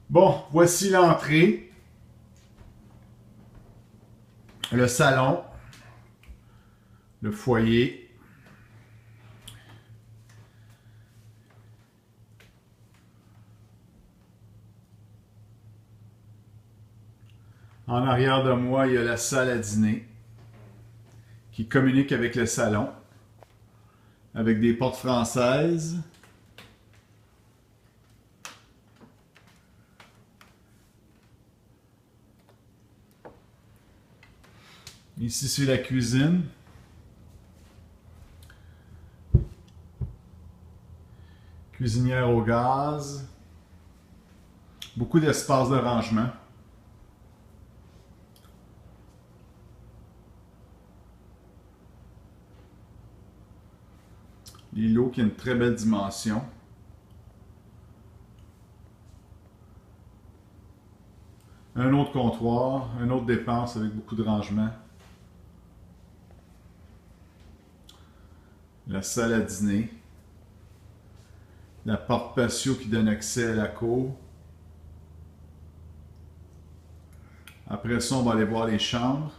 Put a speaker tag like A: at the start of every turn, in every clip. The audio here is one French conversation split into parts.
A: Bon, voici l'entrée, le salon, le foyer. En arrière de moi, il y a la salle à dîner qui communique avec le salon, avec des portes françaises. Ici, c'est la cuisine. Cuisinière au gaz. Beaucoup d'espace de rangement. L'îlot qui a une très belle dimension. Un autre comptoir, un autre dépense avec beaucoup de rangement. La salle à dîner. La porte patio qui donne accès à la cour. Après ça, on va aller voir les chambres.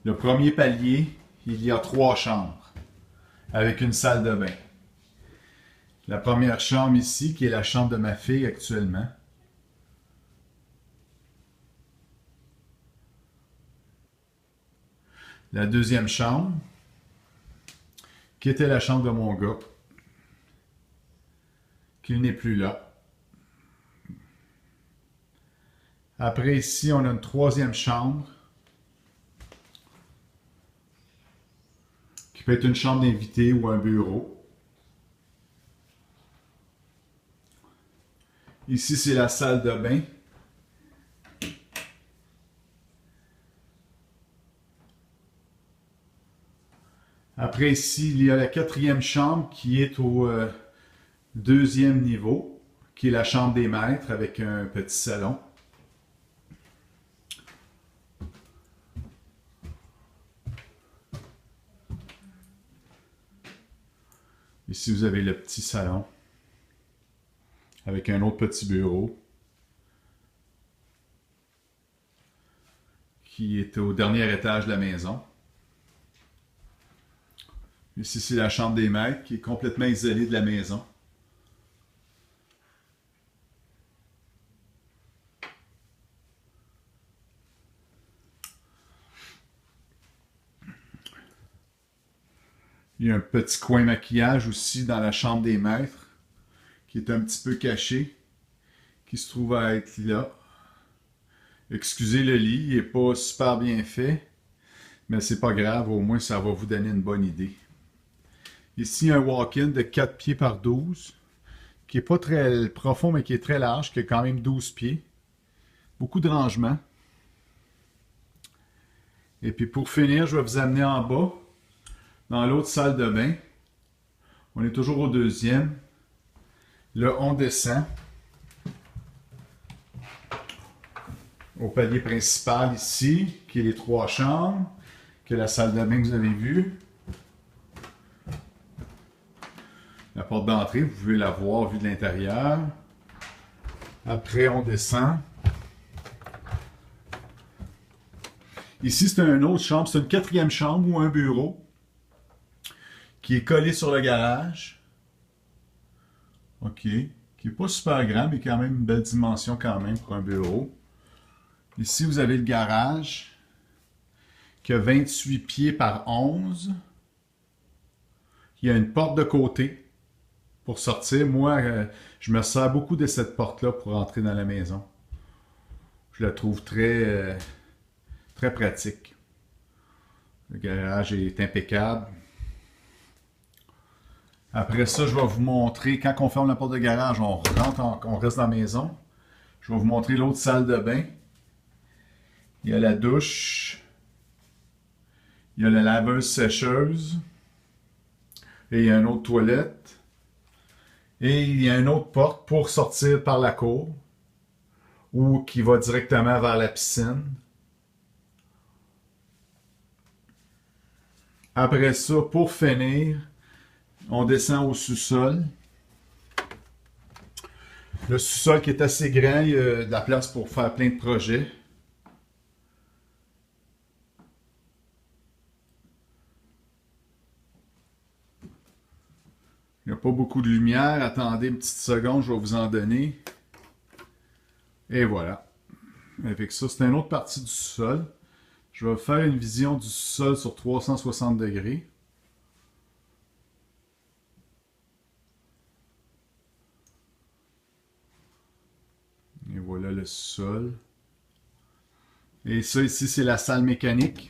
A: Le premier palier, il y a 3 chambres avec une salle de bain. La première chambre ici, qui est la chambre de ma fille actuellement. La deuxième chambre, qui était la chambre de mon gars, qui n'est plus là. Après ici, on a une troisième chambre, qui peut être une chambre d'invité ou un bureau. Ici, c'est la salle de bain. Après ici, il y a la quatrième chambre qui est au deuxième niveau, qui est la chambre des maîtres avec un petit salon. Ici, vous avez le petit salon avec un autre petit bureau qui est au dernier étage de la maison. Ici, c'est la chambre des maîtres qui est complètement isolée de la maison. Il y a un petit coin maquillage aussi dans la chambre des maîtres qui est un petit peu caché, qui se trouve à être là. Excusez le lit, il n'est pas super bien fait, mais c'est pas grave, au moins ça va vous donner une bonne idée. Ici, un walk-in de 4 pieds par 12, qui n'est pas très profond, mais qui est très large, qui a quand même 12 pieds. Beaucoup de rangement. Et puis pour finir, je vais vous amener en bas, dans l'autre salle de bain. On est toujours au deuxième. Là, on descend au palier principal ici, qui est les 3 chambres, qui est la salle de bain que vous avez vue. La porte d'entrée, vous pouvez la voir vue de l'intérieur. Après, on descend. Ici, c'est une autre chambre. C'est une quatrième chambre ou un bureau qui est collé sur le garage. OK. Qui n'est pas super grand, mais quand même une belle dimension quand même pour un bureau. Ici, vous avez le garage qui a 28 pieds par 11. Il y a une porte de côté pour sortir. Moi, je me sers beaucoup de cette porte-là pour entrer dans la maison. Je la trouve très, très pratique. Le garage est impeccable. Après ça, je vais vous montrer, quand on ferme la porte de garage, on rentre, on reste dans la maison. Je vais vous montrer l'autre salle de bain. Il y a la douche. Il y a la laveuse sécheuse. Et il y a une autre toilette. Et il y a une autre porte pour sortir par la cour. Ou qui va directement vers la piscine. Après ça, pour finir, On descend au sous-sol. Le sous-sol qui est assez grand, il y a de la place pour faire plein de projets. Il n'y a pas beaucoup de lumière. Attendez une petite seconde, je vais vous en donner. Et voilà. Avec ça, c'est une autre partie du sous-sol. Je vais faire une vision du sous-sol sur 360 degrés. Et voilà le sol. Et ça ici, c'est la salle mécanique.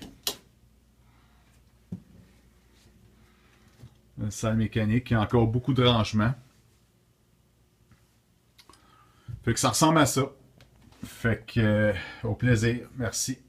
A: La salle mécanique, il y a encore beaucoup de rangements. Fait que ça ressemble à ça. Fait que, au plaisir. Merci.